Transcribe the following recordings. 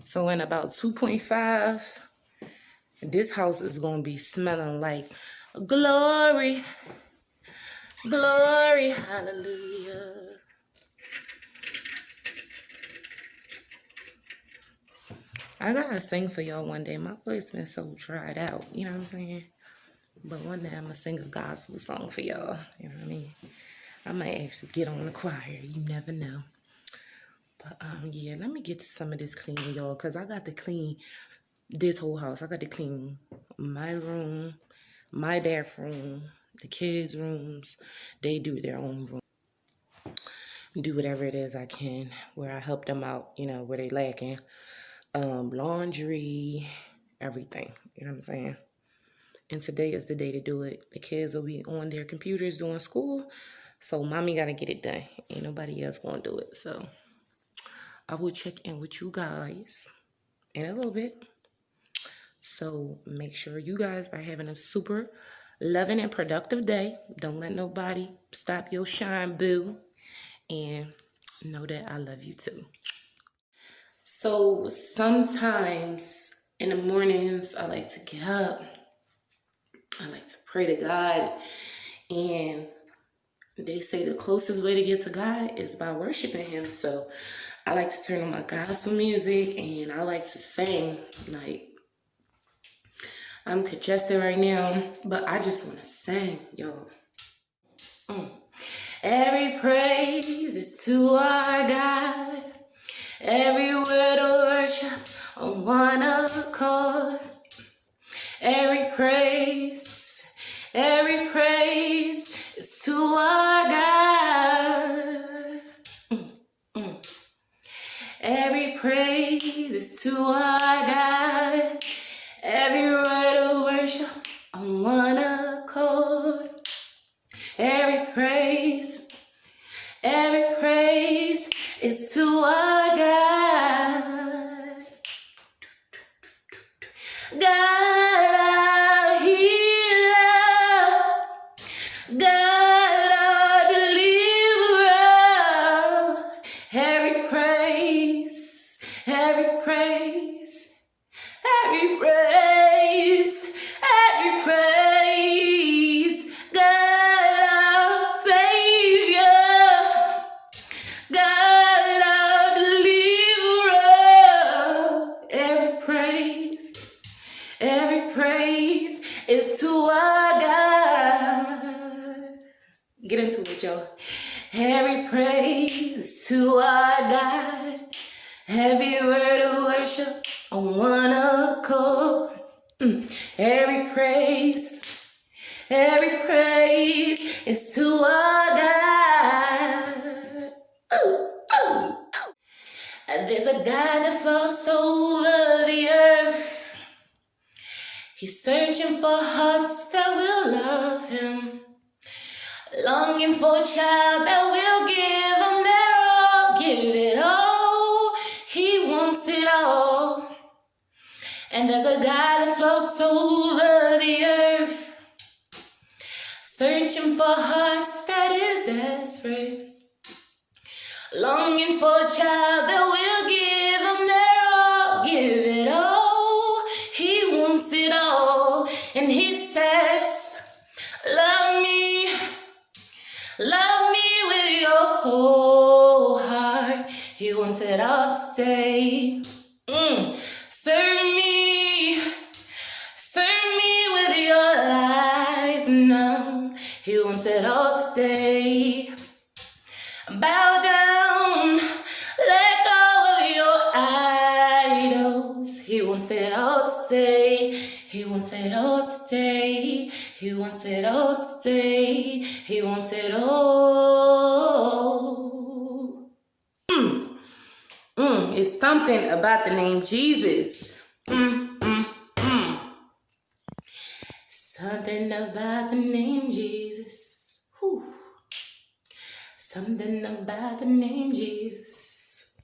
So in about 2.5, this house is going to be smelling like glory, glory, hallelujah. I gotta sing for y'all one day. My voice been so dried out, you know what I'm saying? But one day I'm gonna sing a gospel song for y'all, you know what I mean? I might actually get on the choir, you never know. But yeah, let me get to some of this cleaning, y'all, because I got to clean this whole house. I got to clean my room, my bathroom, the kids' rooms. They do their own room. Do whatever it is I can where I help them out, you know, where they lacking. Laundry, everything, you know what I'm saying? And today is the day to do it. The kids will be on their computers doing school, so mommy got to get it done. Ain't nobody else going to do it, so I will check in with you guys in a little bit. So make sure you guys are having a super loving and productive day. Don't let nobody stop your shine, boo. And know that I love you too. So sometimes in the mornings, I like to get up. I like to pray to God. And they say the closest way to get to God is by worshiping Him. So I like to turn on my gospel music and I like to sing. Like, I'm congested right now, but I just want to sing, y'all. Every praise is to our God. Every word of worship on one accord. Every praise is to our God. Every praise is to our God. Every word of worship on one accord. Every praise is to our God. God, our healer. God, our deliverer. Every praise, every praise, every praise, every praise. God, our Savior. God, our deliverer. Every praise is to our God. Get into it, y'all. Every praise to our God. Every word of worship on one accord. Every praise is to our God. There's a God that floats over the earth. He's searching for hearts that will love Him. Longing for a child that will give Him their all. Give it all. He wants it all. And there's a God that floats over the earth. Searching for hearts that is desperate. Longing for a child that will give Him their all. Give it all. He wants it all. And He says, love me with your whole heart. He wants it all today. Serve me with your life now. He wants it all today. Bow down, let go of your idols. He wants it all today. He wants it all today. He wants it all today. He wants it all. It's something about the name Jesus. Something about the name Jesus. Whew. Something about the name Jesus.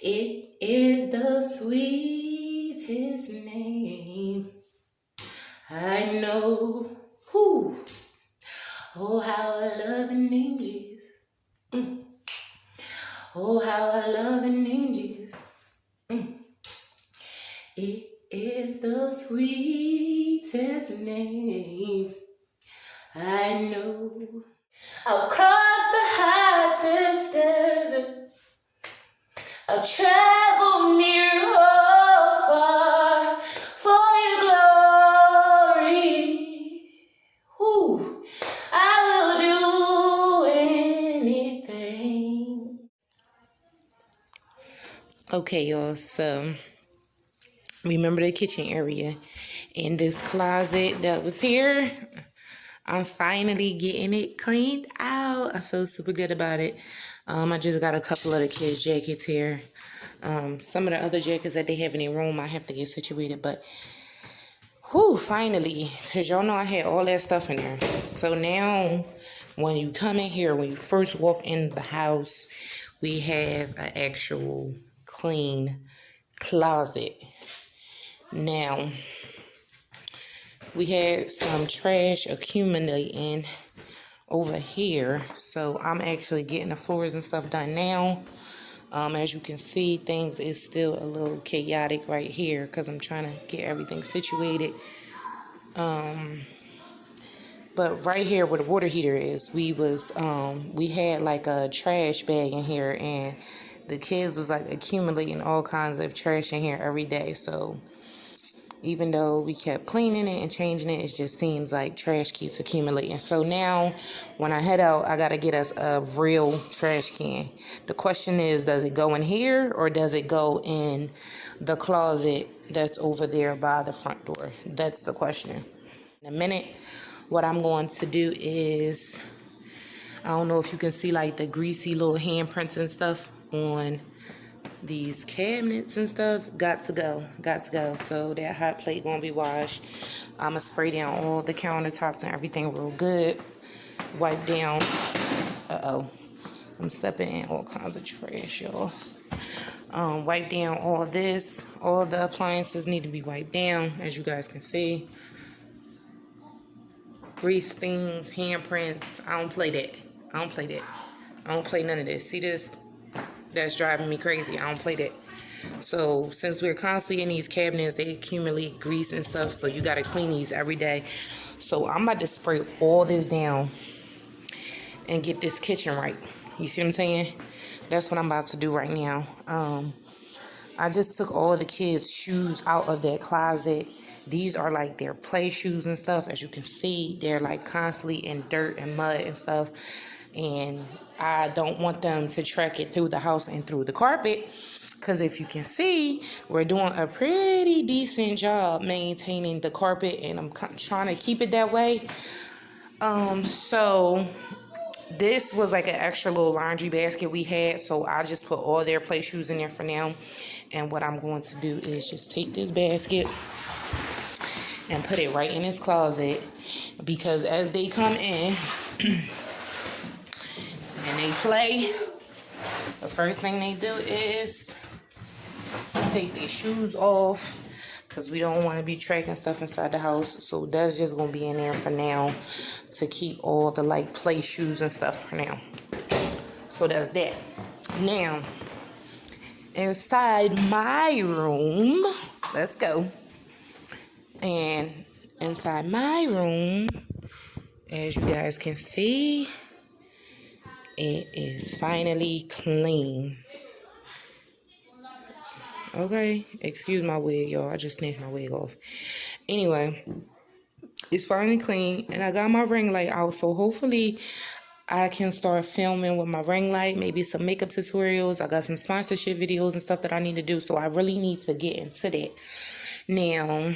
It is the sweetest name I know. Whew. Oh, how I love the name Jesus. Oh, how I love the name Jesus. sweetest name I know. I'll cross the hottest desert. I'll travel near or far for your glory. Ooh, I will do anything. Okay, y'all, so remember the kitchen area and this closet that was here? I'm finally getting it cleaned out. I feel super good about it. I just got a couple of the kids' jackets here. Some of the other jackets that they have in their room, I have to get situated. But, finally. Because y'all know I had all that stuff in there. So now, when you come in here, when you first walk in the house, we have an actual clean closet. Now, we had some trash accumulating over here, so I'm actually getting the floors and stuff done now. As you can see, things is still a little chaotic right here because I'm trying to get everything situated. But right here where the water heater is, we had like a trash bag in here, and the kids was like accumulating all kinds of trash in here every day. So even though we kept cleaning it and changing it, it just seems like trash keeps accumulating. So now when I head out, I got to get us a real trash can. The question is, does it go in here or does it go in the closet that's over there by the front door? That's the question. In a minute, what I'm going to do is, I don't know if you can see like the greasy little handprints and stuff on these cabinets and stuff. Got to go. So that hot plate gonna be washed. I'm gonna spray down all the countertops and everything real good. Wipe down. I'm stepping in all kinds of trash, y'all. Wipe down all this. All the appliances need to be wiped down, as you guys can see. Grease stains, handprints. I don't play that. I don't play none of this. See this? That's driving me crazy. I don't play that. So since we're constantly in these cabinets, they accumulate grease and stuff, so you got to clean these every day. So I'm about to spray all this down and get this kitchen right. You see what I'm saying? That's what I'm about to do right now. I just took all the kids' shoes out of that closet. These are like their play shoes and stuff. As you can see, they're like constantly in dirt and mud and stuff. And I don't want them to track it through the house and through the carpet. Because if you can see, we're doing a pretty decent job maintaining the carpet. And I'm trying to keep it that way. So this was like an extra little laundry basket we had. So I just put all their play shoes in there for now. And what I'm going to do is just take this basket and put it right in this closet. Because as they come in and they play, the first thing they do is take their shoes off, because we don't want to be tracking stuff inside the house. So that's just going to be in there for now to keep all the like play shoes and stuff for now. So that's that. Now, inside my room, let's go. And inside my room, as you guys can see, it is finally clean. Okay, excuse my wig, y'all. I just snatched my wig off. Anyway, it's finally clean, and I got my ring light out, so hopefully I can start filming with my ring light, maybe some makeup tutorials. I got some sponsorship videos and stuff that I need to do, so I really need to get into that. Now,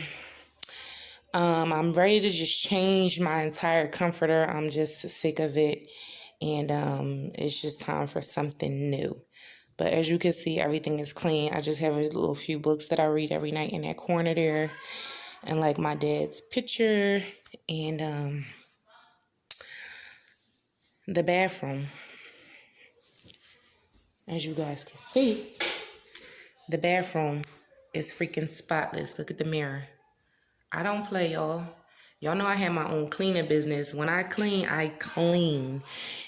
I'm ready to just change my entire comforter. I'm just sick of it, and it's just time for something new. But as you can see, everything is clean. I just have a little few books that I read every night in that corner there, and like my dad's picture, and the bathroom. As you guys can see, the bathroom is freaking spotless. Look at the mirror. I don't play, y'all. Y'all know I have my own cleaning business. When I clean, I clean.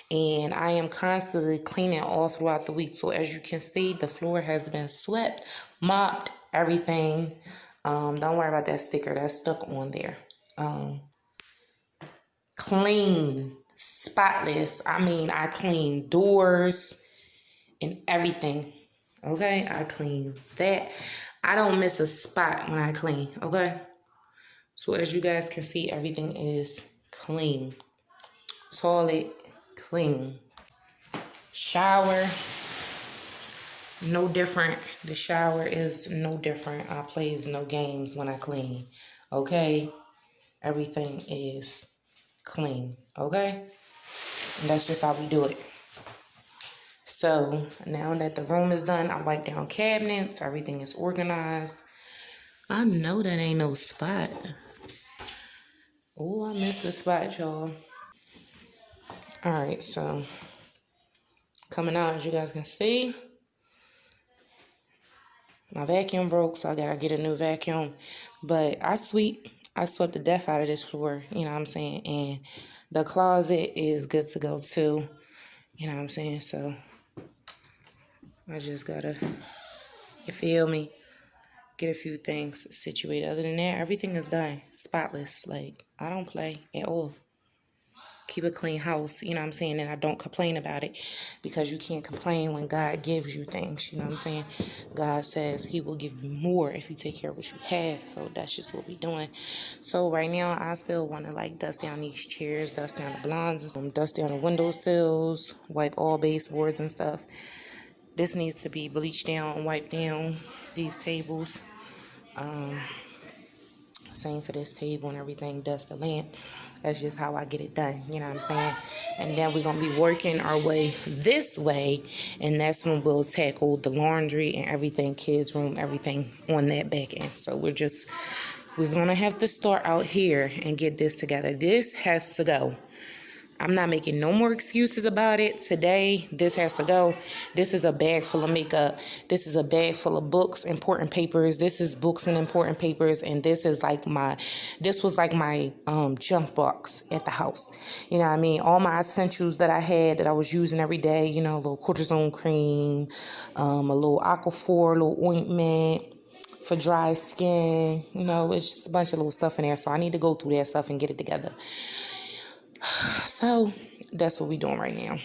And I am constantly cleaning all throughout the week. So as you can see, the floor has been swept, mopped, everything. Don't worry about that sticker that's stuck on there. Clean, spotless. I mean, I clean doors and everything. Okay, I clean that. I don't miss a spot when I clean. Okay, so as you guys can see, everything is clean. Toilet clean. Shower, no different. The shower is no different. I plays no games when I clean. Okay, everything is clean. Okay, and that's just how we do it. So now that the room is done, I wipe down cabinets. Everything is organized. I know that ain't no spot. Oh, I missed the spot, y'all. All right, so coming out, as you guys can see, my vacuum broke, so I gotta get a new vacuum. But I swept the death out of this floor, you know what I'm saying? And the closet is good to go too, you know what I'm saying? So I just gotta, you feel me, get a few things situated. Other than that, everything is done, spotless. Like, I don't play at all. Keep a clean house, you know what I'm saying? And I don't complain about it, because you can't complain when God gives you things, you know what I'm saying? God says he will give you more if you take care of what you have. So that's just what we're doing. So right now, I still want to like dust down these chairs, dust down the blinds, dust down the windowsills, wipe all baseboards and stuff. This needs to be bleached down, wiped down, these tables. Same for this table and everything, dust the lamp. That's just how I get it done, you know what I'm saying? And then we're going to be working our way this way, and that's when we'll tackle the laundry and everything, kids' room, everything on that back end. So we're going to have to start out here and get this together. This has to go. I'm not making no more excuses about it. Today, this has to go. This is a bag full of makeup. This is a bag full of books, important papers. This is books and important papers. And this was like my junk box at the house. You know what I mean? All my essentials that I had that I was using every day, you know, a little cortisone cream, a little Aquaphor, a little ointment for dry skin. You know, it's just a bunch of little stuff in there. So I need to go through that stuff and get it together. So that's what we're doing right now.